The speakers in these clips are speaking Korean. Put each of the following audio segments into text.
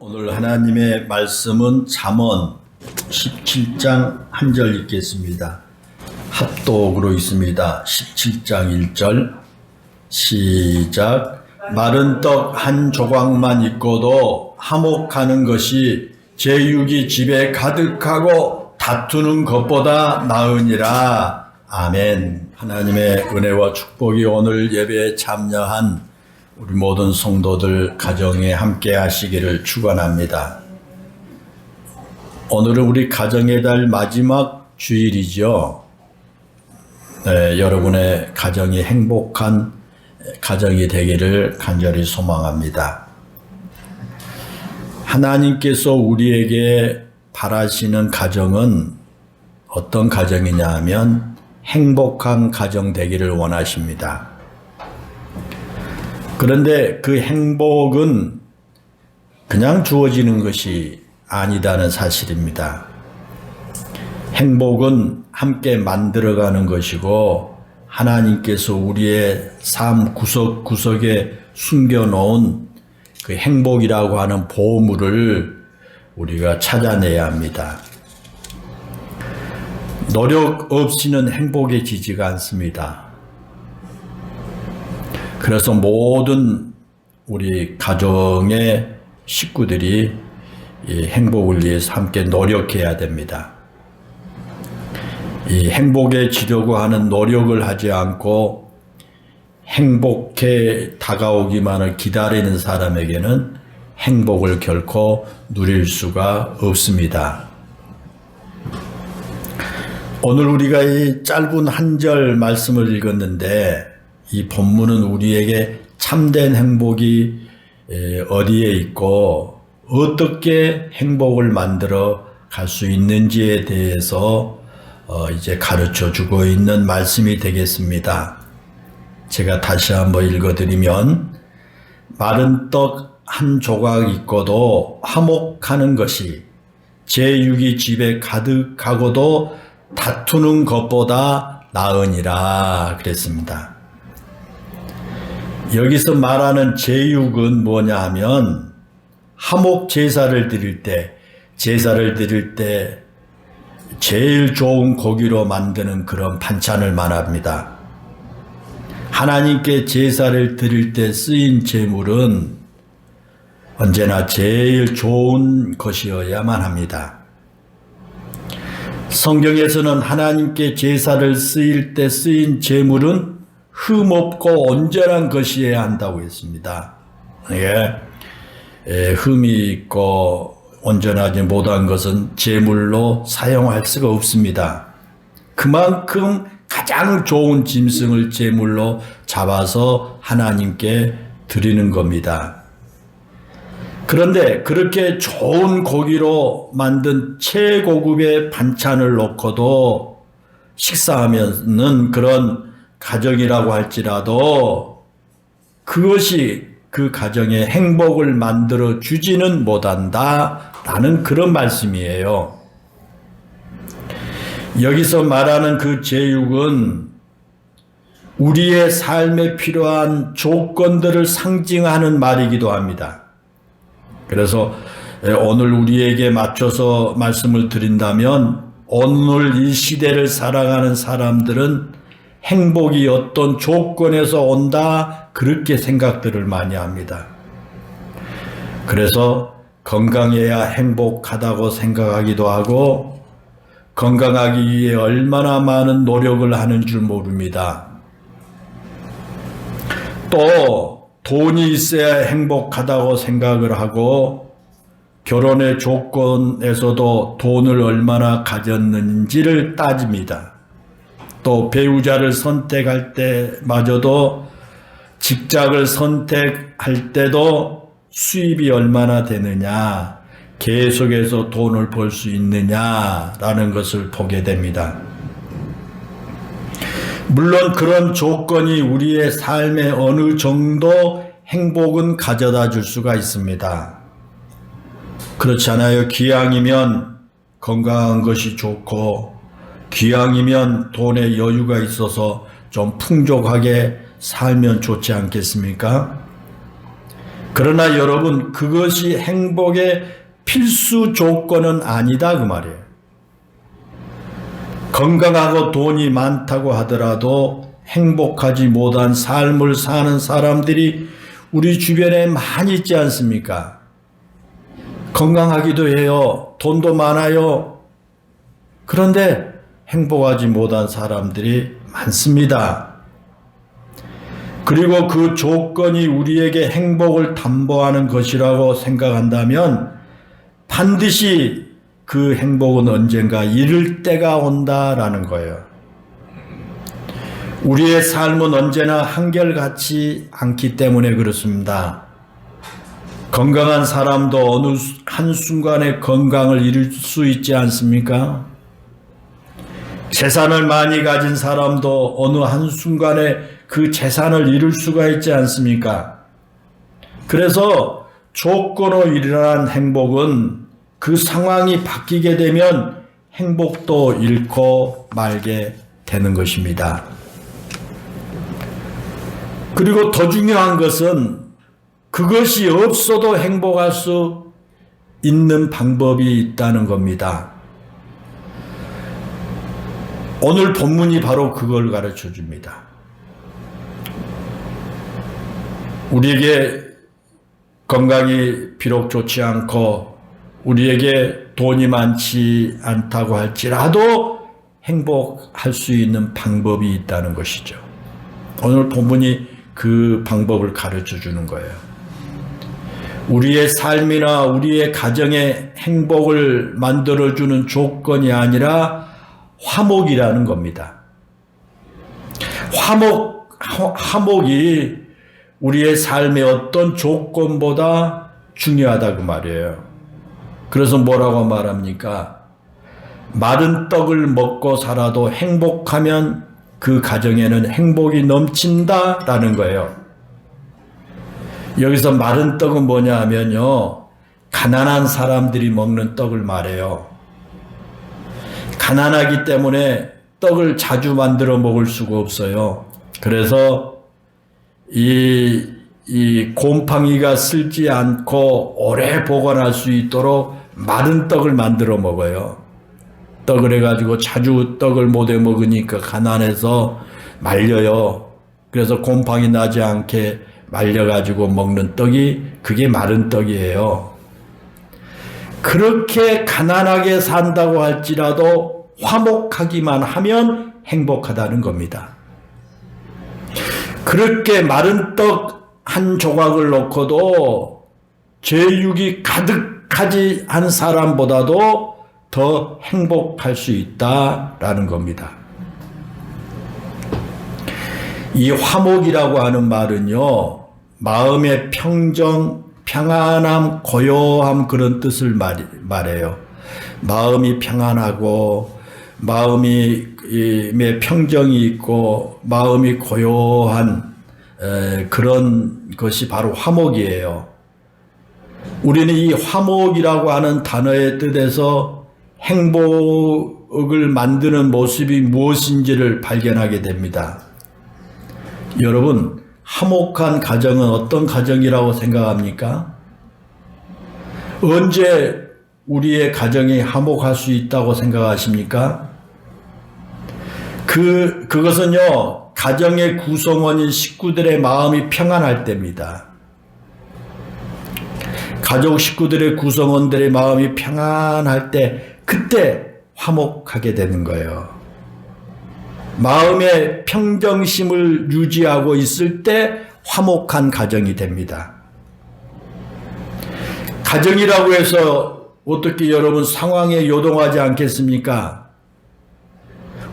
오늘 하나님의 말씀은 잠언 17장 1절 읽겠습니다. 합독으로 있습니다. 17장 1절 시작. 마른 떡 한 조각만 있고도 화목하는 것이 제육이 집에 가득하고 다투는 것보다 나으니라. 아멘. 하나님의 은혜와 축복이 오늘 예배에 참여한 우리 모든 성도들 가정에 함께 하시기를 축원합니다. 오늘은 우리 가정의 달 마지막 주일이죠. 여러분의 가정이 행복한 가정이 되기를 간절히 소망합니다. 하나님께서 우리에게 바라시는 가정은 어떤 가정이냐 하면 행복한 가정 되기를 원하십니다. 그런데 그 행복은 그냥 주어지는 것이 아니다는 사실입니다. 행복은 함께 만들어가는 것이고 하나님께서 우리의 삶 구석구석에 숨겨놓은 그 행복이라고 하는 보물을 우리가 찾아내야 합니다. 노력 없이는 행복해지지가 않습니다. 그래서 모든 우리 가정의 식구들이 이 행복을 위해서 함께 노력해야 됩니다. 이 행복해지려고 하는 노력을 하지 않고 행복해 다가오기만을 기다리는 사람에게는 행복을 결코 누릴 수가 없습니다. 오늘 우리가 이 짧은 한 절 말씀을 읽었는데 이 본문은 우리에게 참된 행복이 어디에 있고 어떻게 행복을 만들어 갈 수 있는지에 대해서 이제 가르쳐 주고 있는 말씀이 되겠습니다. 제가 다시 한번 읽어드리면 마른 떡 한 조각 있고도 화목하는 것이 제육이 집에 가득하고도 다투는 것보다 나으니라 그랬습니다. 여기서 말하는 제육은 뭐냐 하면 화목 제사를 드릴 때 제일 좋은 고기로 만드는 그런 반찬을 말합니다. 하나님께 제사를 드릴 때 쓰인 제물은 언제나 제일 좋은 것이어야만 합니다. 성경에서는 하나님께 제사를 쓰일 때 쓰인 제물은 흠없고 온전한 것이어야 한다고 했습니다. 흠이 있고 온전하지 못한 것은 제물로 사용할 수가 없습니다. 그만큼 가장 좋은 짐승을 제물로 잡아서 하나님께 드리는 겁니다. 그런데 그렇게 좋은 고기로 만든 최고급의 반찬을 놓고도 식사하면은 그런 가정이라고 할지라도 그것이 그 가정의 행복을 만들어 주지는 못한다 라는 그런 말씀이에요. 여기서 말하는 그 제육은 우리의 삶에 필요한 조건들을 상징하는 말이기도 합니다. 그래서 오늘 우리에게 맞춰서 말씀을 드린다면 오늘 이 시대를 살아가는 사람들은 행복이 어떤 조건에서 온다 그렇게 생각들을 많이 합니다. 그래서 건강해야 행복하다고 생각하기도 하고 건강하기 위해 얼마나 많은 노력을 하는 줄 모릅니다. 또 돈이 있어야 행복하다고 생각을 하고 결혼의 조건에서도 돈을 얼마나 가졌는지를 따집니다. 또 배우자를 선택할 때마저도 직장을 선택할 때도 수입이 얼마나 되느냐, 계속해서 돈을 벌 수 있느냐라는 것을 보게 됩니다. 물론 그런 조건이 우리의 삶에 어느 정도 행복은 가져다 줄 수가 있습니다. 그렇잖아요. 기왕이면 건강한 것이 좋고 기왕이면 돈에 여유가 있어서 좀 풍족하게 살면 좋지 않겠습니까? 그러나 여러분, 그것이 행복의 필수 조건은 아니다 그 말이에요. 건강하고 돈이 많다고 하더라도 행복하지 못한 삶을 사는 사람들이 우리 주변에 많이 있지 않습니까? 건강하기도 해요. 돈도 많아요. 그런데 행복하지 못한 사람들이 많습니다. 그리고 그 조건이 우리에게 행복을 담보하는 것이라고 생각한다면 반드시 그 행복은 언젠가 이를 때가 온다라는 거예요. 우리의 삶은 언제나 한결같지 않기 때문에 그렇습니다. 건강한 사람도 어느 한순간에 건강을 잃을 수 있지 않습니까? 재산을 많이 가진 사람도 어느 한순간에 그 재산을 잃을 수가 있지 않습니까? 그래서 조건으로 일어난 행복은 그 상황이 바뀌게 되면 행복도 잃고 말게 되는 것입니다. 그리고 더 중요한 것은 그것이 없어도 행복할 수 있는 방법이 있다는 겁니다. 오늘 본문이 바로 그걸 가르쳐 줍니다. 우리에게 건강이 비록 좋지 않고 우리에게 돈이 많지 않다고 할지라도 행복할 수 있는 방법이 있다는 것이죠. 오늘 본문이 그 방법을 가르쳐 주는 거예요. 우리의 삶이나 우리의 가정의 행복을 만들어주는 조건이 아니라 화목이라는 겁니다. 화목이 우리의 삶의 어떤 조건보다 중요하다고 말이에요. 그래서 뭐라고 말합니까? 마른 떡을 먹고 살아도 행복하면 그 가정에는 행복이 넘친다라는 거예요. 여기서 마른 떡은 뭐냐 하면요, 가난한 사람들이 먹는 떡을 말해요. 가난하기 때문에 떡을 자주 만들어 먹을 수가 없어요. 그래서 이 곰팡이가 슬지 않고 오래 보관할 수 있도록 마른 떡을 만들어 먹어요. 떡을 해가지고 자주 떡을 못 해 먹으니까 가난해서 말려요. 그래서 곰팡이 나지 않게 말려가지고 먹는 떡이 그게 마른 떡이에요. 그렇게 가난하게 산다고 할지라도 화목하기만 하면 행복하다는 겁니다. 그렇게 마른 떡 한 조각을 놓고도 죄육이 가득하지 않은 사람보다도 더 행복할 수 있다라는 겁니다. 이 화목이라고 하는 말은요, 마음의 평정, 평안함, 고요함 그런 뜻을 말해요. 마음이 평안하고 마음이 평정이 있고 마음이 고요한 그런 것이 바로 화목이에요. 우리는 이 화목이라고 하는 단어의 뜻에서 행복을 만드는 모습이 무엇인지를 발견하게 됩니다. 여러분, 화목한 가정은 어떤 가정이라고 생각합니까? 언제 우리의 가정이 화목할 수 있다고 생각하십니까? 그것은요, 가정의 구성원인 식구들의 마음이 평안할 때입니다. 가족 식구들의 구성원들의 마음이 평안할 때, 그때 화목하게 되는 거예요. 마음의 평정심을 유지하고 있을 때 화목한 가정이 됩니다. 가정이라고 해서 어떻게 여러분 상황에 요동하지 않겠습니까?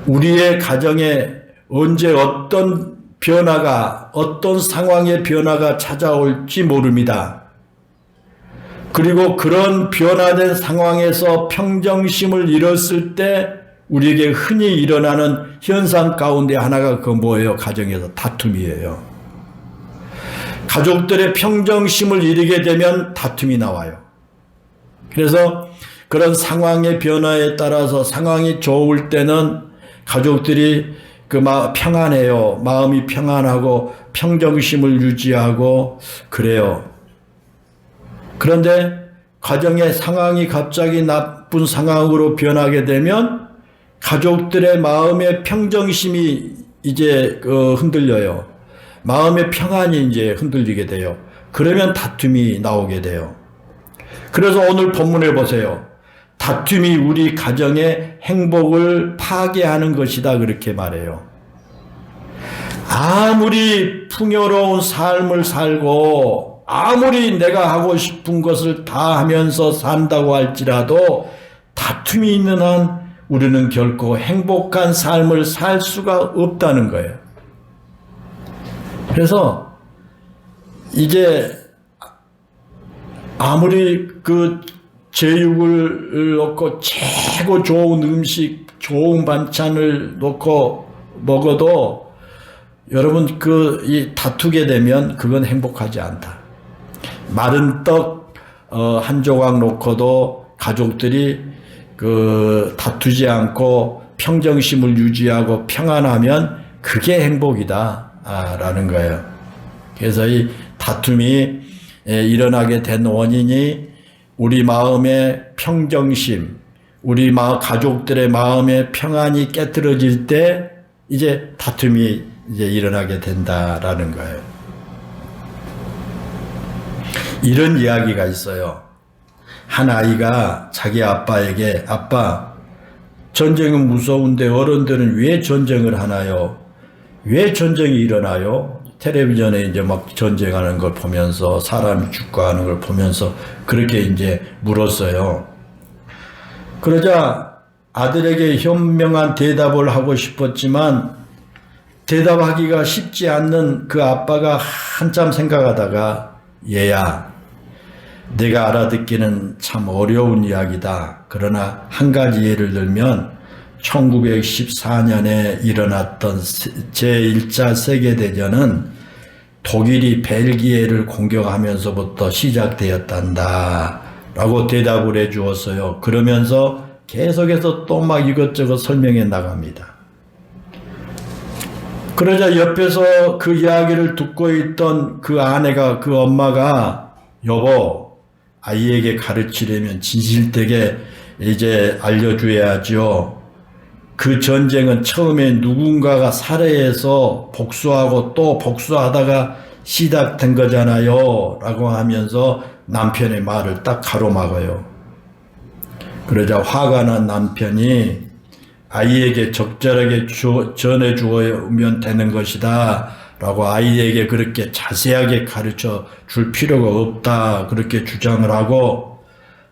우리의 가정에 언제 어떤 상황의 변화가 찾아올지 모릅니다. 그리고 그런 변화된 상황에서 평정심을 잃었을 때 우리에게 흔히 일어나는 현상 가운데 하나가 그 뭐예요? 가정에서 다툼이에요. 가족들의 평정심을 잃게 되면 다툼이 나와요. 그래서 그런 상황의 변화에 따라서 상황이 좋을 때는 가족들이 평안해요. 마음이 평안하고 평정심을 유지하고 그래요. 그런데 가정의 상황이 갑자기 나쁜 상황으로 변하게 되면 가족들의 마음의 평정심이 이제 흔들려요. 마음의 평안이 이제 흔들리게 돼요. 그러면 다툼이 나오게 돼요. 그래서 오늘 본문에 보세요. 다툼이 우리 가정의 행복을 파괴하는 것이다 그렇게 말해요. 아무리 풍요로운 삶을 살고 아무리 내가 하고 싶은 것을 다 하면서 산다고 할지라도 다툼이 있는 한 우리는 결코 행복한 삶을 살 수가 없다는 거예요. 그래서 이제 아무리 그 제육을 넣고 최고 좋은 음식, 좋은 반찬을 넣고 먹어도 여러분 이 다투게 되면 그건 행복하지 않다. 마른 떡 한 조각 놓고도 가족들이 다투지 않고 평정심을 유지하고 평안하면 그게 행복이다 라는 거예요. 그래서 이 다툼이 일어나게 된 원인이 우리 마음의 평정심, 우리 가족들의 마음의 평안이 깨트려질 때 이제 다툼이 이제 일어나게 된다라는 거예요. 이런 이야기가 있어요. 한 아이가 자기 아빠에게 아빠, 전쟁은 무서운데 어른들은 왜 전쟁을 하나요? 왜 전쟁이 일어나요? 텔레비전에 이제 막 전쟁하는 걸 보면서 사람이 죽고 하는 걸 보면서 그렇게 이제 물었어요. 그러자 아들에게 현명한 대답을 하고 싶었지만 대답하기가 쉽지 않는 그 아빠가 한참 생각하다가 얘야, 내가 알아듣기는 참 어려운 이야기다. 그러나 한 가지 예를 들면 1914년에 일어났던 제1차 세계대전은 독일이 벨기에를 공격하면서부터 시작되었단다 라고 대답을 해 주었어요. 그러면서 계속해서 또 막 이것저것 설명해 나갑니다. 그러자 옆에서 그 이야기를 듣고 있던 그 아내가, 그 엄마가 여보, 아이에게 가르치려면 진실되게 이제 알려줘야죠. 그 전쟁은 처음에 누군가가 살해해서 복수하고 또 복수하다가 시작된 거잖아요 라고 하면서 남편의 말을 딱 가로막아요. 그러자 화가 난 남편이 아이에게 적절하게 전해주면 되는 것이다 라고 아이에게 그렇게 자세하게 가르쳐 줄 필요가 없다 그렇게 주장을 하고,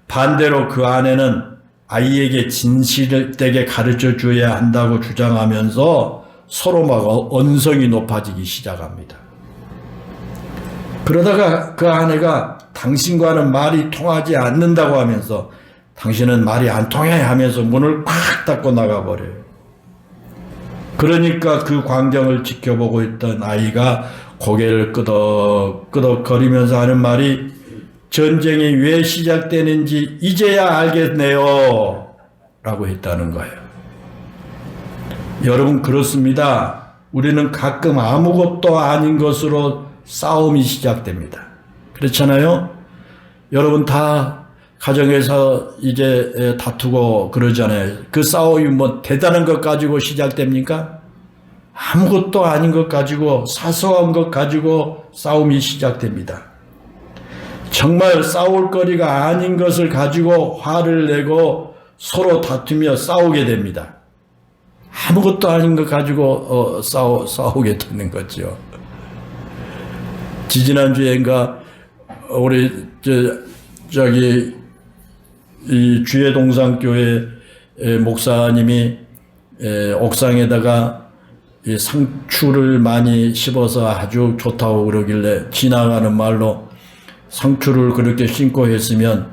반대로 그 아내는 아이에게 진실되게 가르쳐 줘야 한다고 주장하면서 서로 막 언성이 높아지기 시작합니다. 그러다가 그 아내가 당신과는 말이 통하지 않는다고 하면서 당신은 말이 안 통해 하면서 문을 꽉 닫고 나가버려요. 그러니까 그 광경을 지켜보고 있던 아이가 고개를 끄덕끄덕 거리면서 하는 말이 전쟁이 왜 시작되는지 이제야 알겠네요 라고 했다는 거예요. 여러분 그렇습니다. 우리는 가끔 아무것도 아닌 것으로 싸움이 시작됩니다. 그렇잖아요? 여러분 다 가정에서 이제 다투고 그러잖아요. 그 싸움이 뭐 대단한 것 가지고 시작됩니까? 아무것도 아닌 것 가지고, 사소한 것 가지고 싸움이 시작됩니다. 정말 싸울 거리가 아닌 것을 가지고 화를 내고 서로 다투며 싸우게 됩니다. 아무것도 아닌 것 가지고 싸우게 되는 거죠. 지지난주에인가 우리 이 주의동산교회 목사님이 옥상에다가 이 상추를 많이 심어서 아주 좋다고 그러길래 지나가는 말로 상추를 그렇게 심고 했으면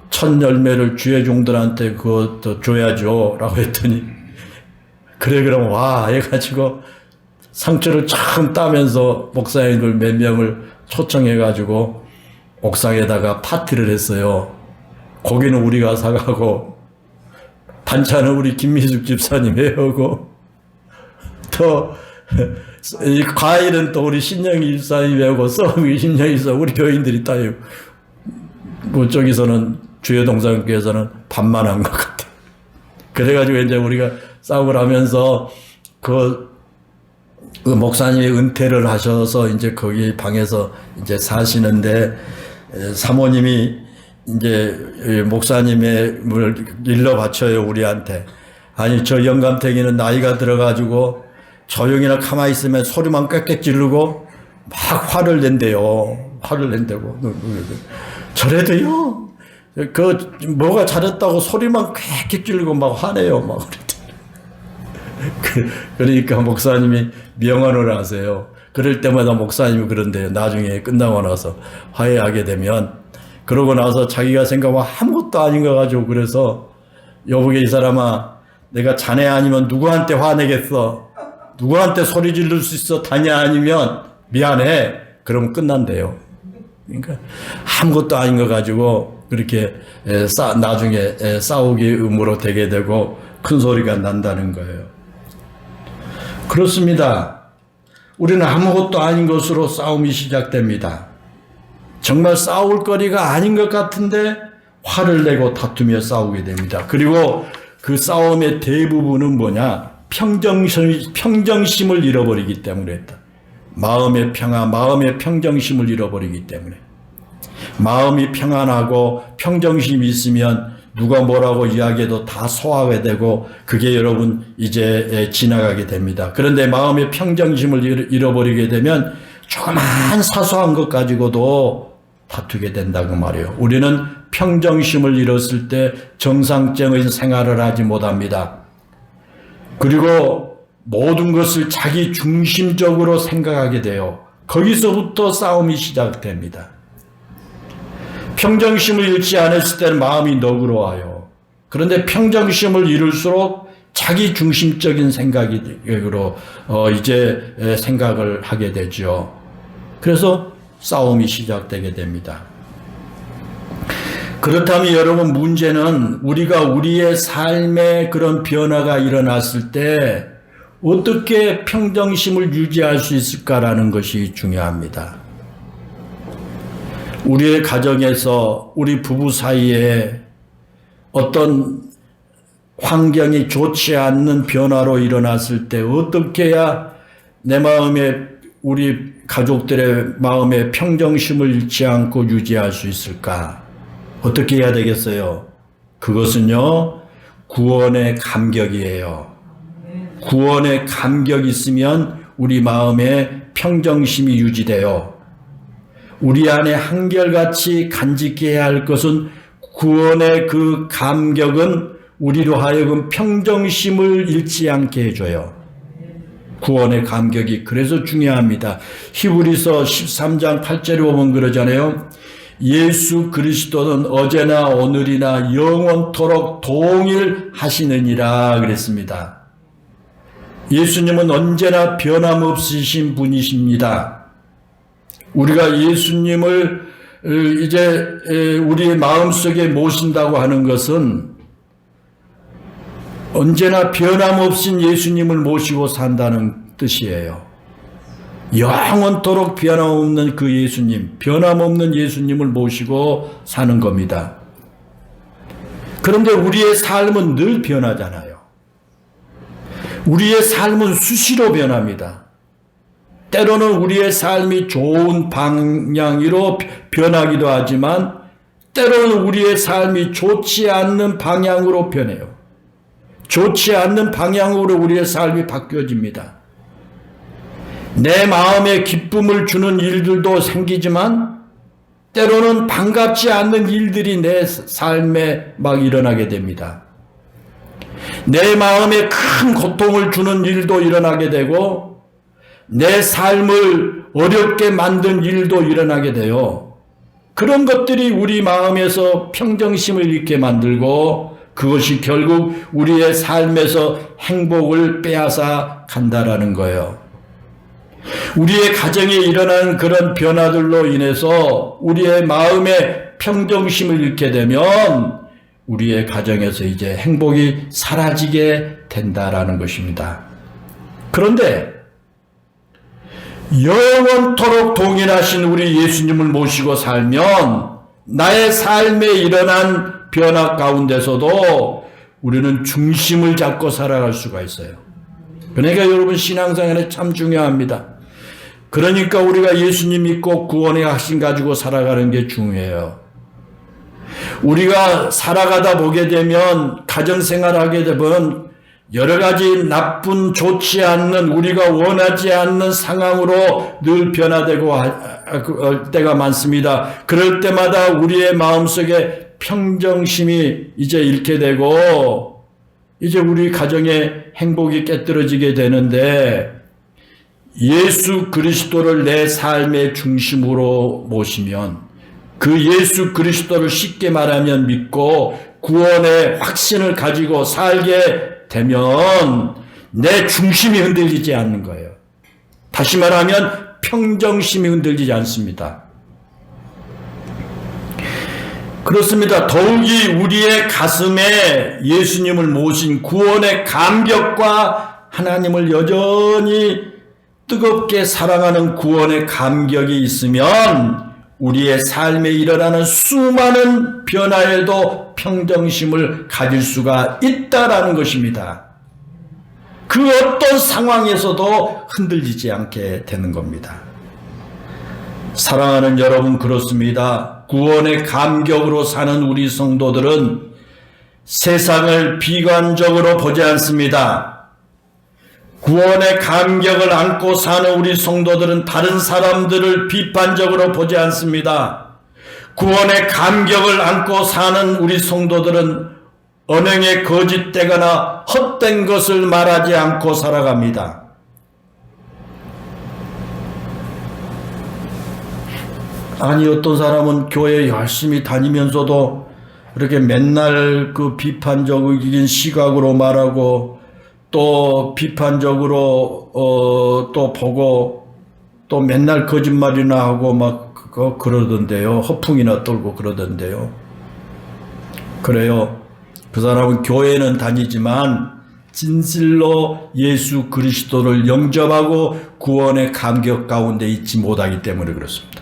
첫 열매를 주의 종들한테 그것도 줘야죠 라고 했더니 그래 그럼 와 해가지고 상추를 참 따면서 목사님들 몇 명을 초청해가지고 옥상에다가 파티를 했어요. 고기는 우리가 사가고 반찬은 우리 김미숙 집사님 해오고 또 이 과일은 또 우리 신영희 집사님 해오고 썩이 신영희 집사 우리 교인들이 따요. 뭐 저기서는 주여동상교에서는 반만한 것 같아. 그래가지고 이제 우리가 싸움을 하면서 그 목사님이 은퇴를 하셔서 이제 거기 방에서 이제 사시는데 사모님이 이제 목사님의 물 일러 바쳐요, 우리한테. 아니, 저 영감탱이는 나이가 들어가지고 조용히나 가만히 있으면 소리만 꽥꽥 지르고 막 화를 낸대요. 화를 낸다고. 저래도요, 그 뭐가 잘했다고 소리만 꽥꽥 지르고 막 화내요. 막 그러니까 목사님이 명언을 하세요. 그럴 때마다 목사님이 그런데요. 나중에 끝나고 나서 화해하게 되면, 그러고 나서 자기가 생각하면 아무것도 아닌 거 가지고 그래서, 여보게 이 사람아, 내가 자네 아니면 누구한테 화내겠어? 누구한테 소리 지를 수 있어? 다냐 아니면 미안해. 그러면 끝난대요. 그러니까 아무것도 아닌 거 가지고 그렇게 나중에 싸우기 음으로 되게 되고 큰 소리가 난다는 거예요. 그렇습니다. 우리는 아무것도 아닌 것으로 싸움이 시작됩니다. 정말 싸울 거리가 아닌 것 같은데 화를 내고 다투며 싸우게 됩니다. 그리고 그 싸움의 대부분은 뭐냐? 평정심을 잃어버리기 때문에 했다. 마음의 평화, 마음의 평정심을 잃어버리기 때문에. 마음이 평안하고 평정심이 있으면 누가 뭐라고 이야기해도 다 소화가 되고 그게 여러분 이제 지나가게 됩니다. 그런데 마음의 평정심을 잃어버리게 되면 조그만 사소한 것 가지고도 다투게 된다고 말이에요. 우리는 평정심을 잃었을 때 정상적인 생활을 하지 못합니다. 그리고 모든 것을 자기 중심적으로 생각하게 돼요. 거기서부터 싸움이 시작됩니다. 평정심을 잃지 않았을 때는 마음이 너그러워요. 그런데 평정심을 잃을수록 자기 중심적인 생각으로 이제 생각을 하게 되죠. 그래서 싸움이 시작되게 됩니다. 그렇다면 여러분, 문제는 우리가 우리의 삶에 그런 변화가 일어났을 때 어떻게 평정심을 유지할 수 있을까라는 것이 중요합니다. 우리의 가정에서 우리 부부 사이에 어떤 환경이 좋지 않는 변화로 일어났을 때 어떻게 해야 내 마음에, 우리 가족들의 마음에 평정심을 잃지 않고 유지할 수 있을까? 어떻게 해야 되겠어요? 그것은요, 구원의 감격이에요. 구원의 감격이 있으면 우리 마음에 평정심이 유지돼요. 우리 안에 한결같이 간직해야 해야 할 것은 구원의 그 감격은 우리로 하여금 평정심을 잃지 않게 해줘요. 구원의 감격이 그래서 중요합니다. 히브리서 13장 8절에 보면 그러잖아요. 예수 그리스도는 어제나 오늘이나 영원토록 동일하시느니라 그랬습니다. 예수님은 언제나 변함없으신 분이십니다. 우리가 예수님을 이제 우리의 마음속에 모신다고 하는 것은 언제나 변함없인 예수님을 모시고 산다는 뜻이에요. 영원토록 변함없는 그 예수님, 변함없는 예수님을 모시고 사는 겁니다. 그런데 우리의 삶은 늘 변하잖아요. 우리의 삶은 수시로 변합니다. 때로는 우리의 삶이 좋은 방향으로 변하기도 하지만 때로는 우리의 삶이 좋지 않는 방향으로 변해요. 좋지 않는 방향으로 우리의 삶이 바뀌어집니다. 내 마음에 기쁨을 주는 일들도 생기지만 때로는 반갑지 않는 일들이 내 삶에 막 일어나게 됩니다. 내 마음에 큰 고통을 주는 일도 일어나게 되고 내 삶을 어렵게 만든 일도 일어나게 돼요. 그런 것들이 우리 마음에서 평정심을 잃게 만들고 그것이 결국 우리의 삶에서 행복을 빼앗아 간다라는 거예요. 우리의 가정에 일어난 그런 변화들로 인해서 우리의 마음의 평정심을 잃게 되면 우리의 가정에서 이제 행복이 사라지게 된다라는 것입니다. 그런데 영원토록 동일하신 우리 예수님을 모시고 살면 나의 삶에 일어난 변화 가운데서도 우리는 중심을 잡고 살아갈 수가 있어요. 그러니까 여러분 신앙생활에 참 중요합니다. 그러니까 우리가 예수님 믿고 구원의 확신 가지고 살아가는 게 중요해요. 우리가 살아가다 보게 되면 가정생활하게 되면 여러 가지 나쁜 좋지 않는 우리가 원하지 않는 상황으로 늘 변화되고 할 때가 많습니다. 그럴 때마다 우리의 마음속에 평정심이 이제 잃게 되고 이제 우리 가정의 행복이 깨뜨려지게 되는데 예수 그리스도를 내 삶의 중심으로 모시면 그 예수 그리스도를 쉽게 말하면 믿고 구원의 확신을 가지고 살게 되면 내 중심이 흔들리지 않는 거예요. 다시 말하면 평정심이 흔들리지 않습니다. 그렇습니다. 더욱이 우리의 가슴에 예수님을 모신 구원의 감격과 하나님을 여전히 뜨겁게 사랑하는 구원의 감격이 있으면 우리의 삶에 일어나는 수많은 변화에도 평정심을 가질 수가 있다라는 것입니다. 그 어떤 상황에서도 흔들리지 않게 되는 겁니다. 사랑하는 여러분, 그렇습니다. 구원의 감격으로 사는 우리 성도들은 세상을 비관적으로 보지 않습니다. 구원의 감격을 안고 사는 우리 성도들은 다른 사람들을 비판적으로 보지 않습니다. 구원의 감격을 안고 사는 우리 성도들은 언행에 거짓되거나 헛된 것을 말하지 않고 살아갑니다. 아니 어떤 사람은 교회 열심히 다니면서도 이렇게 맨날 그 비판적인 시각으로 말하고 또 비판적으로 또 보고 또 맨날 거짓말이나 하고 막 그러던데요. 허풍이나 떨고 그러던데요. 그래요. 그 사람은 교회는 다니지만 진실로 예수 그리스도를 영접하고 구원의 감격 가운데 있지 못하기 때문에 그렇습니다.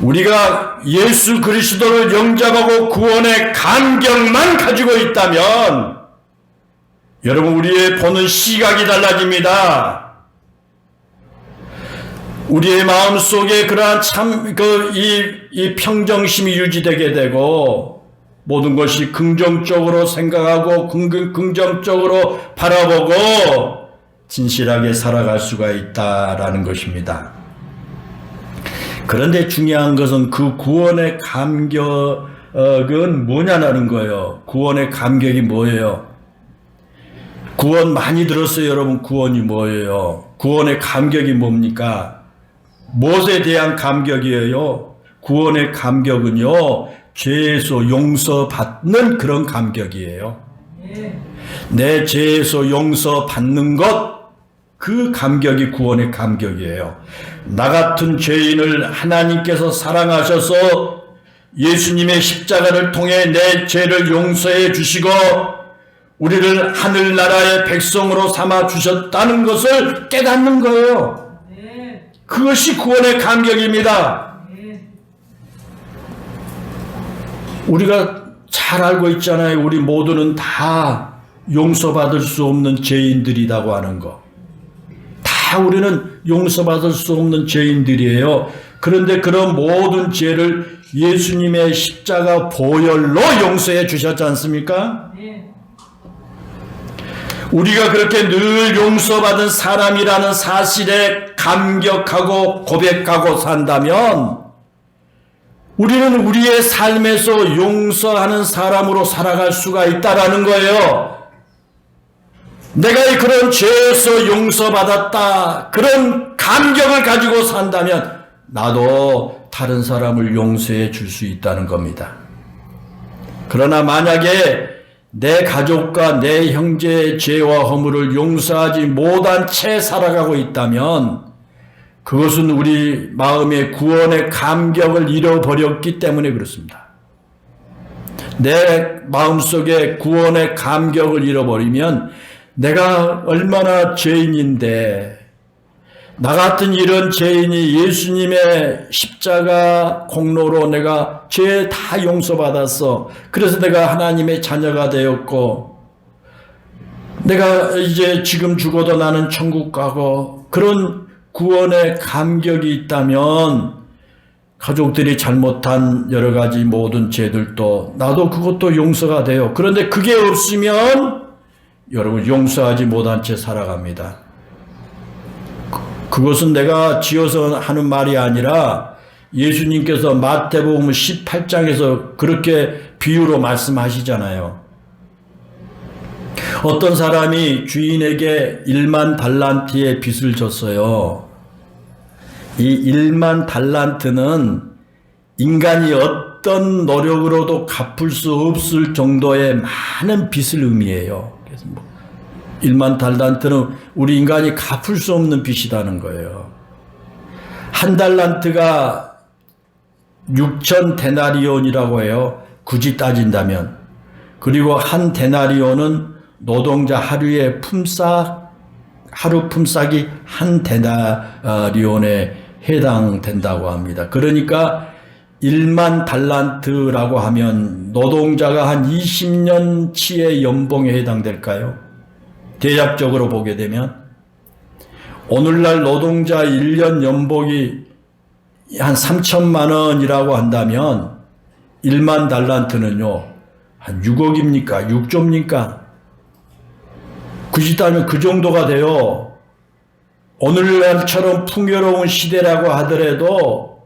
우리가 예수 그리스도를 영접하고 구원의 감격만 가지고 있다면 여러분 우리의 보는 시각이 달라집니다. 우리의 마음속에 그러한 이 평정심이 유지되게 되고 모든 것이 긍정적으로 생각하고 긍정적으로 바라보고 진실하게 살아갈 수가 있다라는 것입니다. 그런데 중요한 것은 그 구원의 감격은 뭐냐는 거예요. 구원의 감격이 뭐예요? 구원 많이 들었어요, 여러분. 구원이 뭐예요? 구원의 감격이 뭡니까? 무엇에 대한 감격이에요? 구원의 감격은요, 죄에서 용서받는 그런 감격이에요. 내 죄에서 용서받는 것, 그 감격이 구원의 감격이에요. 나 같은 죄인을 하나님께서 사랑하셔서 예수님의 십자가를 통해 내 죄를 용서해 주시고 우리를 하늘나라의 백성으로 삼아 주셨다는 것을 깨닫는 거예요. 그것이 구원의 감격입니다. 우리가 잘 알고 있잖아요. 우리 모두는 다 용서받을 수 없는 죄인들이라고 하는 거. 다 우리는 용서받을 수 없는 죄인들이에요. 그런데 그런 모든 죄를 예수님의 십자가 보혈로 용서해 주셨지 않습니까? 우리가 그렇게 늘 용서받은 사람이라는 사실에 감격하고 고백하고 산다면 우리는 우리의 삶에서 용서하는 사람으로 살아갈 수가 있다라는 거예요. 내가 그런 죄에서 용서받았다, 그런 감격을 가지고 산다면 나도 다른 사람을 용서해 줄 수 있다는 겁니다. 그러나 만약에 내 가족과 내 형제의 죄와 허물을 용서하지 못한 채 살아가고 있다면 그것은 우리 마음의 구원의 감격을 잃어버렸기 때문에 그렇습니다. 내 마음속에 구원의 감격을 잃어버리면 내가 얼마나 죄인인데, 나 같은 이런 죄인이 예수님의 십자가 공로로 내가 죄 다 용서받았어. 그래서 내가 하나님의 자녀가 되었고, 내가 이제 지금 죽어도 나는 천국 가고, 그런 구원의 감격이 있다면 가족들이 잘못한 여러 가지 모든 죄들도 나도 그것도 용서가 돼요. 그런데 그게 없으면 여러분 용서하지 못한 채 살아갑니다. 그것은 내가 지어서 하는 말이 아니라 예수님께서 마태복음 18장에서 그렇게 비유로 말씀하시잖아요. 어떤 사람이 주인에게 1만 달란트의 빚을 졌어요. 이 1만 달란트는 인간이 어떤 노력으로도 갚을 수 없을 정도의 많은 빚을 의미해요. 그래서 1만 달란트는 우리 인간이 갚을 수 없는 빚이라는 거예요. 한 달란트가 6천 데나리온이라고 해요. 굳이 따진다면. 그리고 한 데나리온은 노동자 하루의 하루 품삯이 한 데나리온에 해당된다고 합니다. 그러니까 1만 달란트라고 하면 노동자가 한 20년치의 연봉에 해당될까요? 대략적으로 보게 되면 오늘날 노동자 1년 연봉이 한 3천만 원이라고 한다면 1만 달란트는요 한 6억입니까? 6조입니까? 굳이 따지면 그 정도가 돼요. 오늘날처럼 풍요로운 시대라고 하더라도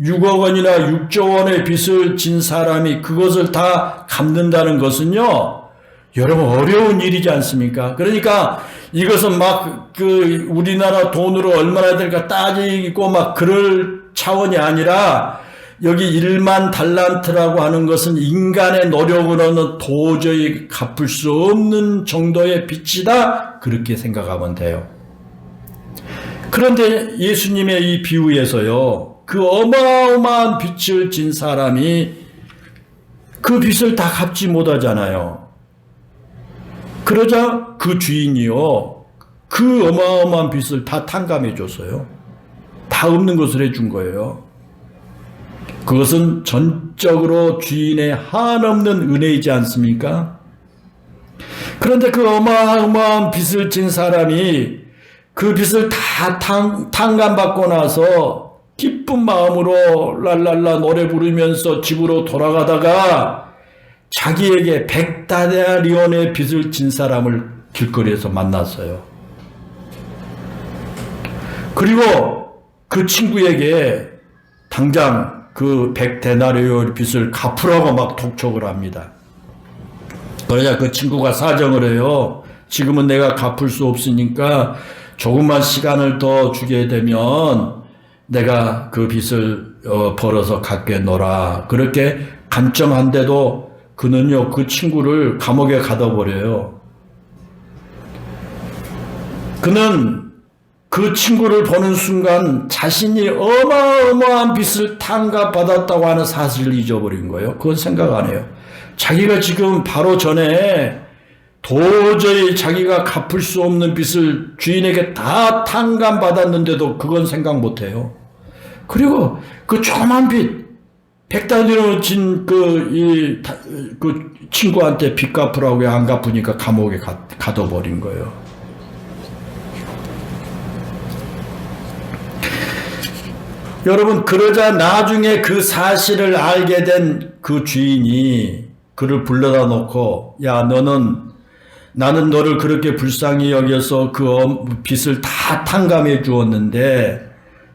6억 원이나 6조 원의 빚을 진 사람이 그것을 다 갚는다는 것은요, 여러분 어려운 일이지 않습니까? 그러니까 이것은 막 우리나라 돈으로 얼마나 될까 따지고 막 그럴 차원이 아니라 여기 1만 달란트라고 하는 것은 인간의 노력으로는 도저히 갚을 수 없는 정도의 빚이다. 그렇게 생각하면 돼요. 그런데 예수님의 이 비유에서요, 그 어마어마한 빚을 진 사람이 그 빚을 다 갚지 못하잖아요. 그러자 그 주인이요, 그 어마어마한 빚을 다 탕감해 줬어요. 다 없는 것을 해준 거예요. 그것은 전적으로 주인의 한없는 은혜이지 않습니까? 그런데 그 어마어마한 빚을 진 사람이 그 빚을 다 탕감받고 나서 기쁜 마음으로 랄랄라 노래 부르면서 집으로 돌아가다가 자기에게 100데나리온의 빚을 진 사람을 길거리에서 만났어요. 그리고 그 친구에게 당장 그 100데나리온 빚을 갚으라고 막 독촉을 합니다. 그러자 그 친구가 사정을 해요. 지금은 내가 갚을 수 없으니까 조금만 시간을 더 주게 되면 내가 그 빚을 벌어서 갚겠노라. 그렇게 간청한데도 그는요, 그 친구를 감옥에 가둬버려요. 그는 그 친구를 보는 순간 자신이 어마어마한 빚을 탕감받았다고 하는 사실을 잊어버린 거예요. 그건 생각 안 해요. 자기가 지금 바로 전에 도저히 자기가 갚을 수 없는 빚을 주인에게 다 탕감받았는데도 그건 생각 못 해요. 그리고 그 조그만 빚, 100데나리온 진 그 친구한테 빚 갚으라고 안 갚으니까 감옥에 가둬버린 거예요. 여러분, 그러자 나중에 그 사실을 알게 된 그 주인이 그를 불러다 놓고, 야, 나는 너를 그렇게 불쌍히 여겨서 그 빚을 다 탕감해 주었는데,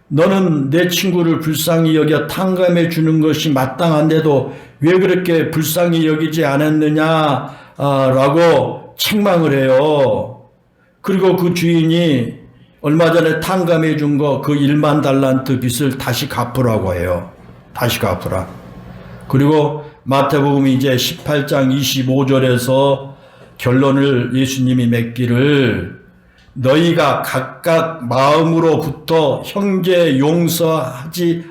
너는 내 친구를 불쌍히 여겨 탕감해 주는 것이 마땅한데도 왜 그렇게 불쌍히 여기지 않았느냐, 라고 책망을 해요. 그리고 그 주인이 얼마 전에 탕감해 준 거 그 1만 달란트 빚을 다시 갚으라고 해요. 다시 갚으라. 그리고 마태복음 이제 18장 25절에서 결론을 예수님이 맺기를, 너희가 각각 마음으로부터 형제를 용서하지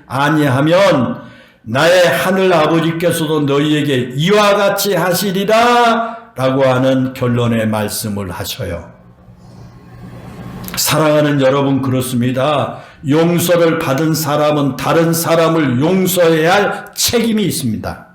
아니하면 나의 하늘 아버지께서도 너희에게 이와 같이 하시리라 라고 하는 결론의 말씀을 하셔요. 사랑하는 여러분, 그렇습니다. 용서를 받은 사람은 다른 사람을 용서해야 할 책임이 있습니다.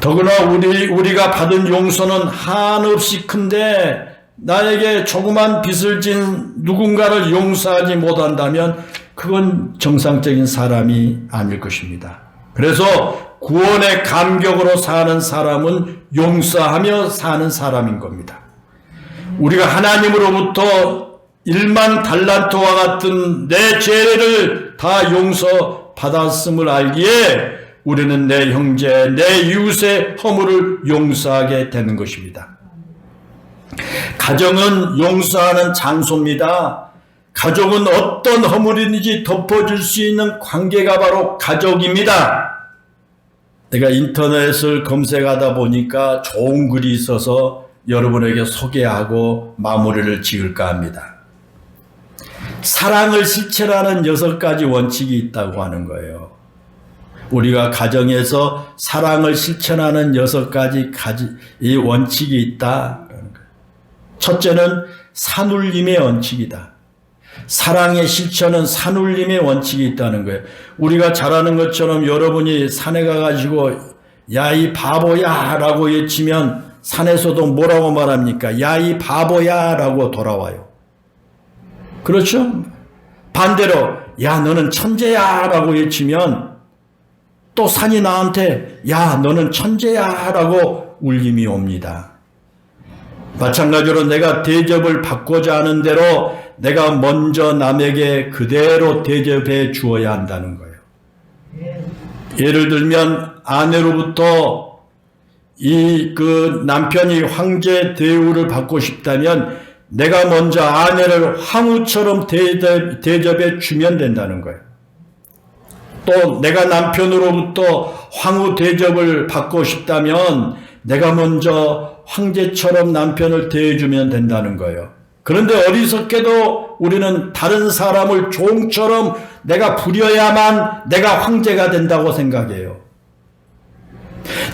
더구나 우리가 받은 용서는 한없이 큰데 나에게 조그만 빚을 진 누군가를 용서하지 못한다면 그건 정상적인 사람이 아닐 것입니다. 그래서 구원의 감격으로 사는 사람은 용서하며 사는 사람인 겁니다. 우리가 하나님으로부터 1만 달란트와 같은 내 죄를 다 용서받았음을 알기에 우리는 내 형제, 내 이웃의 허물을 용서하게 되는 것입니다. 가정은 용서하는 장소입니다. 가족은 어떤 허물이든지 덮어줄 수 있는 관계가 바로 가족입니다. 내가 인터넷을 검색하다 보니까 좋은 글이 있어서 여러분에게 소개하고 마무리를 지을까 합니다. 사랑을 실천하는 6가지 원칙이 있다고 하는 거예요. 우리가 가정에서 사랑을 실천하는 6가지 이 원칙이 있다. 첫째는 산울림의 원칙이다. 사랑의 실천은 산울림의 원칙이 있다는 거예요. 우리가 잘 아는 것처럼 여러분이 산에 가가지고 야 이 바보야 라고 외치면 산에서도 뭐라고 말합니까? 야 이 바보야 라고 돌아와요. 그렇죠? 반대로 야 너는 천재야 라고 외치면 또 산이 나한테 야 너는 천재야 라고 울림이 옵니다. 마찬가지로 내가 대접을 받고자 하는 대로 내가 먼저 남에게 그대로 대접해 주어야 한다는 거예요. 예를 들면 아내로부터 남편이 황제 대우를 받고 싶다면 내가 먼저 아내를 황후처럼 대접해 주면 된다는 거예요. 또 내가 남편으로부터 황후 대접을 받고 싶다면 내가 먼저 황제처럼 남편을 대해주면 된다는 거예요. 그런데 어리석게도 우리는 다른 사람을 종처럼 내가 부려야만 내가 황제가 된다고 생각해요.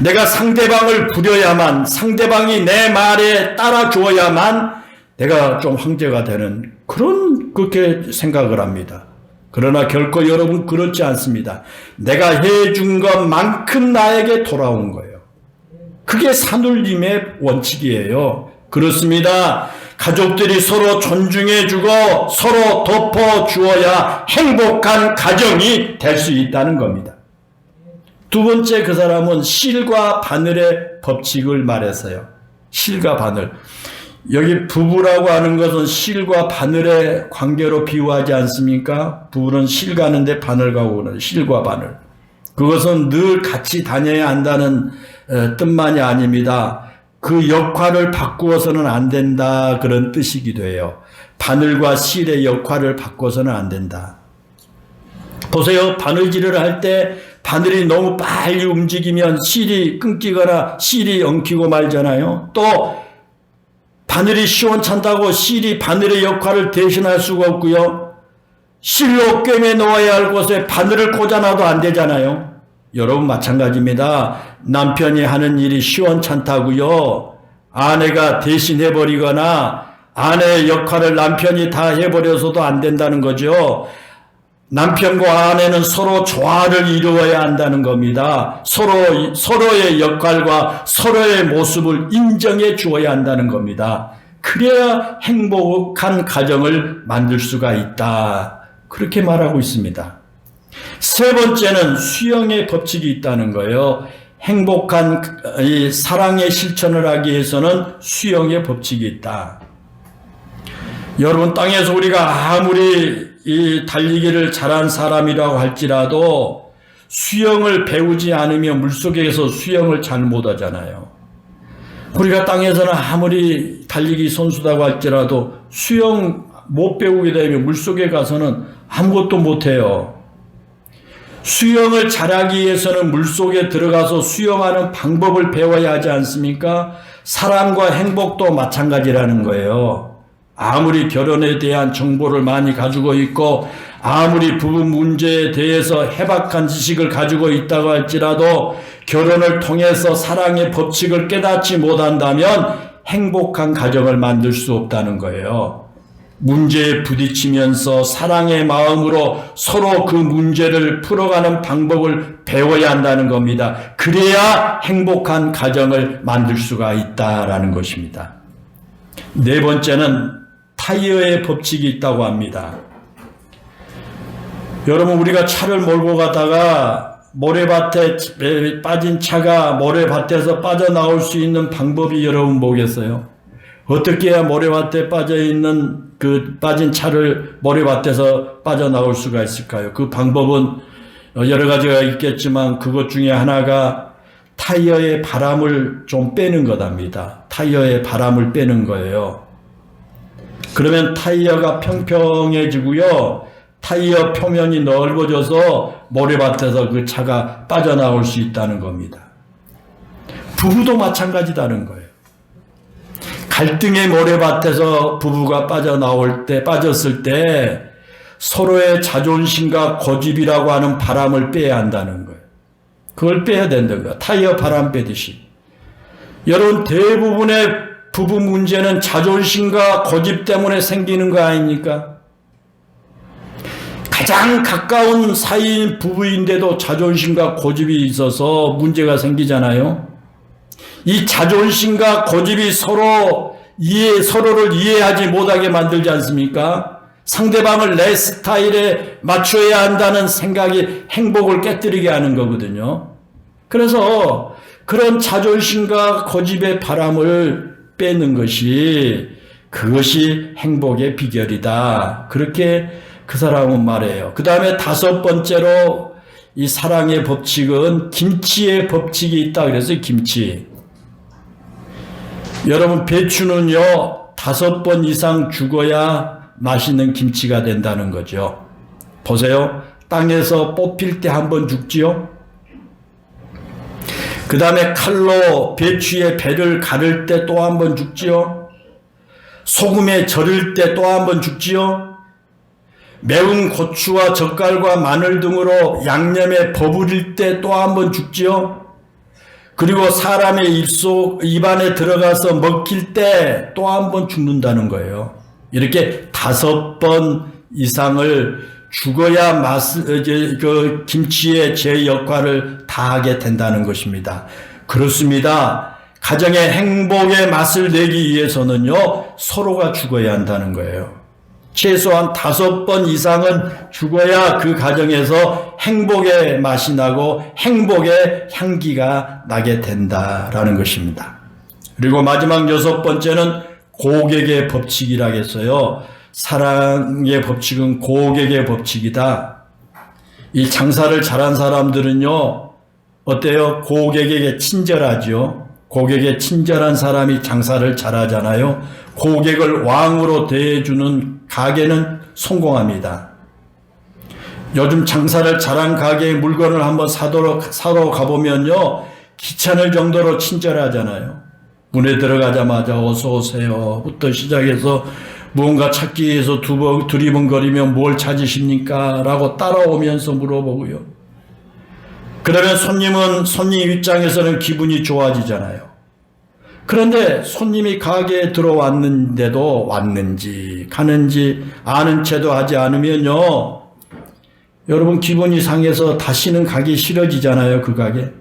내가 상대방을 부려야만, 상대방이 내 말에 따라주어야만 내가 좀 황제가 되는 그렇게 생각을 합니다. 그러나 결코 여러분 그렇지 않습니다. 내가 해준 것만큼 나에게 돌아온 거예요. 그게 산울림의 원칙이에요. 그렇습니다. 가족들이 서로 존중해주고 서로 덮어주어야 행복한 가정이 될 수 있다는 겁니다. 두 번째, 그 사람은 실과 바늘의 법칙을 말해서요. 실과 바늘. 여기 부부라고 하는 것은 실과 바늘의 관계로 비유하지 않습니까? 부부는 실 가는데 바늘 가고 그러는 실과 바늘. 그것은 늘 같이 다녀야 한다는 뜻만이 아닙니다. 그 역할을 바꾸어서는 안 된다, 그런 뜻이기도 해요. 바늘과 실의 역할을 바꿔서는 안 된다. 보세요. 바늘질을 할 때 바늘이 너무 빨리 움직이면 실이 끊기거나 실이 엉키고 말잖아요. 또 바늘이 시원찮다고 실이 바늘의 역할을 대신할 수가 없고요. 실로 꿰매 놓아야 할 곳에 바늘을 꽂아놔도 안 되잖아요. 여러분 마찬가지입니다. 남편이 하는 일이 시원찮다고요. 아내가 대신해버리거나 아내의 역할을 남편이 다 해버려서도 안 된다는 거죠. 남편과 아내는 서로 조화를 이루어야 한다는 겁니다. 서로의 역할과 서로의 모습을 인정해 주어야 한다는 겁니다. 그래야 행복한 가정을 만들 수가 있다. 그렇게 말하고 있습니다. 세 번째는 수용의 법칙이 있다는 거예요. 행복한 이 사랑의 실천을 하기 위해서는 수용의 법칙이 있다. 여러분, 땅에서 우리가 아무리 이 달리기를 잘한 사람이라고 할지라도 수영을 배우지 않으면 물속에서 수영을 잘 못하잖아요. 우리가 땅에서는 아무리 달리기 선수다고 할지라도 수영 못 배우게 되면 물속에 가서는 아무것도 못해요. 수영을 잘하기 위해서는 물속에 들어가서 수영하는 방법을 배워야 하지 않습니까? 사랑과 행복도 마찬가지라는 거예요. 아무리 결혼에 대한 정보를 많이 가지고 있고 아무리 부부 문제에 대해서 해박한 지식을 가지고 있다고 할지라도 결혼을 통해서 사랑의 법칙을 깨닫지 못한다면 행복한 가정을 만들 수 없다는 거예요. 문제에 부딪히면서 사랑의 마음으로 서로 그 문제를 풀어가는 방법을 배워야 한다는 겁니다. 그래야 행복한 가정을 만들 수가 있다라는 것입니다. 네 번째는 타이어의 법칙이 있다고 합니다. 여러분, 우리가 차를 몰고 가다가 모래밭에 빠진 차가 모래밭에서 빠져나올 수 있는 방법이 여러분 뭐겠어요? 어떻게 해야 모래밭에 빠져있는 그 빠진 차를 모래밭에서 빠져나올 수가 있을까요? 그 방법은 여러 가지가 있겠지만 그것 중에 하나가 타이어의 바람을 좀 빼는 거답니다. 타이어의 바람을 빼는 거예요. 그러면 타이어가 평평해지고요. 타이어 표면이 넓어져서 모래밭에서 그 차가 빠져나올 수 있다는 겁니다. 부부도 마찬가지다는 거예요. 갈등의 모래밭에서 부부가 빠졌을 때 서로의 자존심과 고집이라고 하는 바람을 빼야 한다는 거예요. 그걸 빼야 된다는 거예요. 타이어 바람 빼듯이. 여러분, 대부분의 부부 문제는 자존심과 고집 때문에 생기는 거 아닙니까? 가장 가까운 사이인 부부인데도 자존심과 고집이 있어서 문제가 생기잖아요. 이 자존심과 고집이 서로를 이해하지 못하게 만들지 않습니까? 상대방을 내 스타일에 맞춰야 한다는 생각이 행복을 깨뜨리게 하는 거거든요. 그래서 그런 자존심과 고집의 바람을 빼는 그것이 행복의 비결이다. 그렇게 그 사람은 말해요. 그 다음에 다섯 번째로 이 사랑의 법칙은 김치의 법칙이 있다 그래서 김치. 여러분, 배추는요 5번 이상 죽어야 맛있는 김치가 된다는 거죠. 보세요. 땅에서 뽑힐 때 한 번 죽지요. 그 다음에 칼로 배추의 배를 가를 때 또 한 번 죽지요. 소금에 절일 때 또 한 번 죽지요. 매운 고추와 젓갈과 마늘 등으로 양념에 버무릴 때 또 한 번 죽지요. 그리고 사람의 입안에 들어가서 먹힐 때 또 한 번 죽는다는 거예요. 이렇게 5번 이상을 죽어야 그 김치의 제 역할을 다하게 된다는 것입니다. 그렇습니다. 가정의 행복의 맛을 내기 위해서는요, 서로가 죽어야 한다는 거예요. 최소한 5번 이상은 죽어야 그 가정에서 행복의 맛이 나고 행복의 향기가 나게 된다라는 것입니다. 그리고 마지막 6번째는 고객의 법칙이라겠어요. 사랑의 법칙은 고객의 법칙이다. 이 장사를 잘한 사람들은요, 어때요? 고객에게 친절하죠. 고객에 친절한 사람이 장사를 잘하잖아요. 고객을 왕으로 대해주는 가게는 성공합니다. 요즘 장사를 잘한 가게에 물건을 한번 사러 가보면요, 귀찮을 정도로 친절하잖아요. 문에 들어가자마자 어서 오세요 부터 시작해서 무언가 찾기 위해서 두리번거리면 뭘 찾으십니까? 라고 따라오면서 물어보고요. 그러면 손님 입장에서는 기분이 좋아지잖아요. 그런데 손님이 가게에 들어왔는데도 왔는지 가는지 아는 채도 하지 않으면요, 여러분 기분이 상해서 다시는 가기 싫어지잖아요. 그 가게.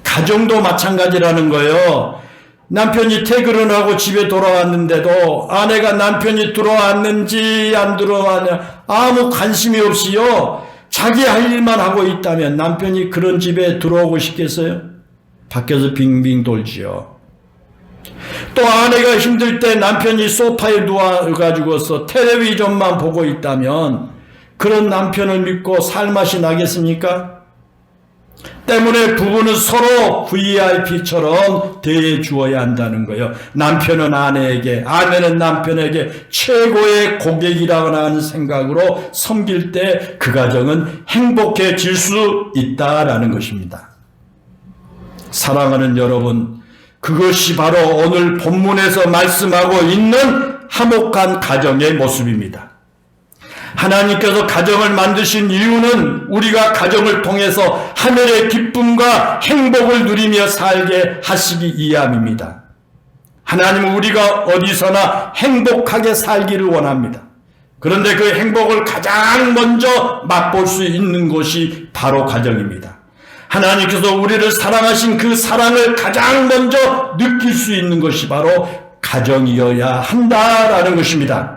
가정도 마찬가지라는 거예요. 남편이 퇴근을 하고 집에 돌아왔는데도 아내가 남편이 들어왔는지 안 들어왔냐 아무 관심이 없이요, 자기 할 일만 하고 있다면 남편이 그런 집에 들어오고 싶겠어요? 밖에서 빙빙 돌지요. 또 아내가 힘들 때 남편이 소파에 누워가지고서 텔레비전만 보고 있다면 그런 남편을 믿고 살 맛이 나겠습니까? 때문에 부부는 서로 VIP처럼 대해 주어야 한다는 거예요. 남편은 아내에게, 아내는 남편에게 최고의 고객이라고 하는 생각으로 섬길 때 그 가정은 행복해질 수 있다라는 것입니다. 사랑하는 여러분, 그것이 바로 오늘 본문에서 말씀하고 있는 화목한 가정의 모습입니다. 하나님께서 가정을 만드신 이유는 우리가 가정을 통해서 하늘의 기쁨과 행복을 누리며 살게 하시기 위함입니다. 하나님은 우리가 어디서나 행복하게 살기를 원합니다. 그런데 그 행복을 가장 먼저 맛볼 수 있는 곳이 바로 가정입니다. 하나님께서 우리를 사랑하신 그 사랑을 가장 먼저 느낄 수 있는 것이 바로 가정이어야 한다라는 것입니다.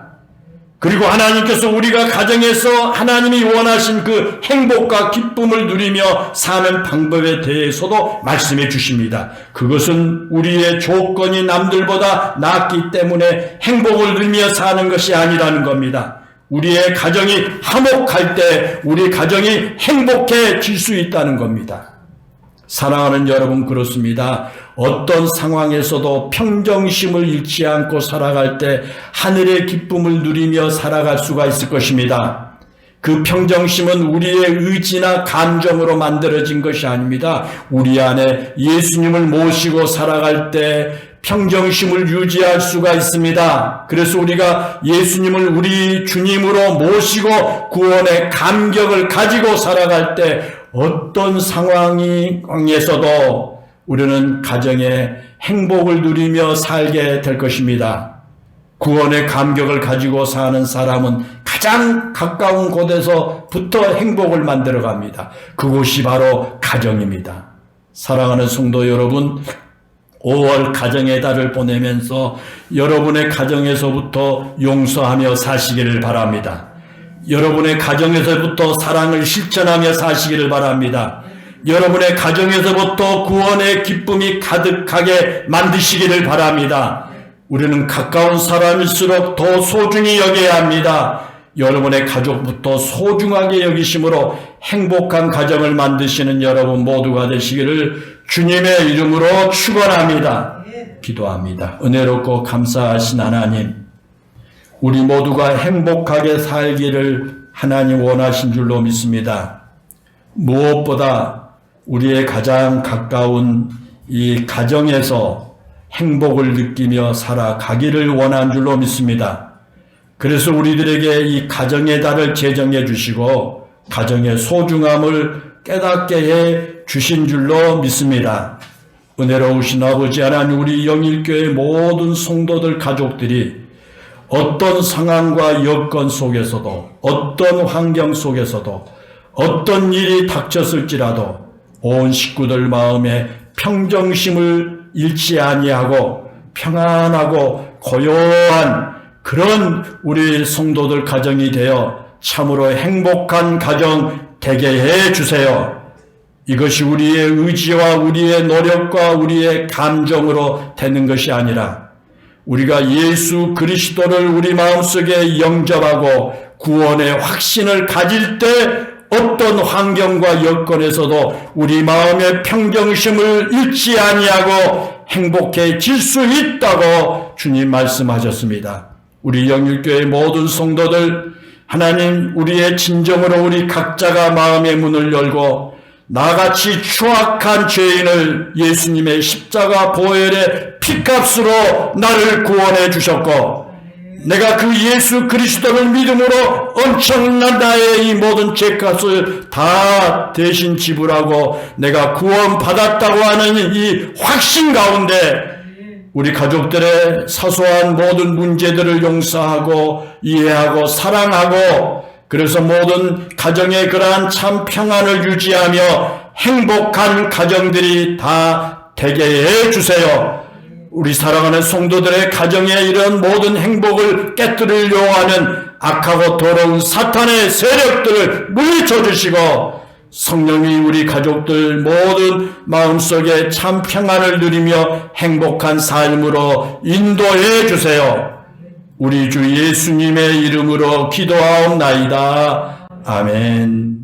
그리고 하나님께서 우리가 가정에서 하나님이 원하신 그 행복과 기쁨을 누리며 사는 방법에 대해서도 말씀해 주십니다. 그것은 우리의 조건이 남들보다 낫기 때문에 행복을 누리며 사는 것이 아니라는 겁니다. 우리의 가정이 화목할 때 우리 가정이 행복해질 수 있다는 겁니다. 사랑하는 여러분, 그렇습니다. 어떤 상황에서도 평정심을 잃지 않고 살아갈 때 하늘의 기쁨을 누리며 살아갈 수가 있을 것입니다. 그 평정심은 우리의 의지나 감정으로 만들어진 것이 아닙니다. 우리 안에 예수님을 모시고 살아갈 때 평정심을 유지할 수가 있습니다. 그래서 우리가 예수님을 우리 주님으로 모시고 구원의 감격을 가지고 살아갈 때 어떤 상황에서도 우리는 가정의 행복을 누리며 살게 될 것입니다. 구원의 감격을 가지고 사는 사람은 가장 가까운 곳에서부터 행복을 만들어 갑니다. 그곳이 바로 가정입니다. 사랑하는 성도 여러분, 5월 가정의 달을 보내면서 여러분의 가정에서부터 용서하며 사시기를 바랍니다. 여러분의 가정에서부터 사랑을 실천하며 사시기를 바랍니다. 여러분의 가정에서부터 구원의 기쁨이 가득하게 만드시기를 바랍니다. 우리는 가까운 사람일수록 더 소중히 여겨야 합니다. 여러분의 가족부터 소중하게 여기심으로 행복한 가정을 만드시는 여러분 모두가 되시기를 주님의 이름으로 축원합니다. 기도합니다. 은혜롭고 감사하신 하나님, 우리 모두가 행복하게 살기를 하나님 원하신 줄로 믿습니다. 무엇보다 우리의 가장 가까운 이 가정에서 행복을 느끼며 살아가기를 원한 줄로 믿습니다. 그래서 우리들에게 이 가정의 달을 제정해 주시고 가정의 소중함을 깨닫게 해 주신 줄로 믿습니다. 은혜로우신 아버지 하나님, 우리 영일교회 모든 성도들 가족들이 어떤 상황과 여건 속에서도, 어떤 환경 속에서도, 어떤 일이 닥쳤을지라도 온 식구들 마음에 평정심을 잃지 아니하고 평안하고 고요한 그런 우리 성도들 가정이 되어 참으로 행복한 가정 되게 해 주세요. 이것이 우리의 의지와 우리의 노력과 우리의 감정으로 되는 것이 아니라 우리가 예수 그리스도를 우리 마음속에 영접하고 구원의 확신을 가질 때 어떤 환경과 여건에서도 우리 마음의 평정심을 잃지 아니하고 행복해질 수 있다고 주님 말씀하셨습니다. 우리 영일교회 모든 성도들, 하나님, 우리의 진정으로 우리 각자가 마음의 문을 열고 나같이 추악한 죄인을 예수님의 십자가 보혈의 피값으로 나를 구원해 주셨고 내가 그 예수 그리스도를 믿음으로 엄청난 나의 이 모든 죄값을 다 대신 지불하고 내가 구원받았다고 하는 이 확신 가운데 우리 가족들의 사소한 모든 문제들을 용서하고 이해하고 사랑하고 그래서 모든 가정의 그러한 참 평안을 유지하며 행복한 가정들이 다 되게 해 주세요. 우리 사랑하는 성도들의 가정에 이런 모든 행복을 깨뜨리려고 하는 악하고 더러운 사탄의 세력들을 물리쳐 주시고 성령이 우리 가족들 모든 마음속에 참 평안을 누리며 행복한 삶으로 인도해 주세요. 우리 주 예수님의 이름으로 기도하옵나이다. 아멘.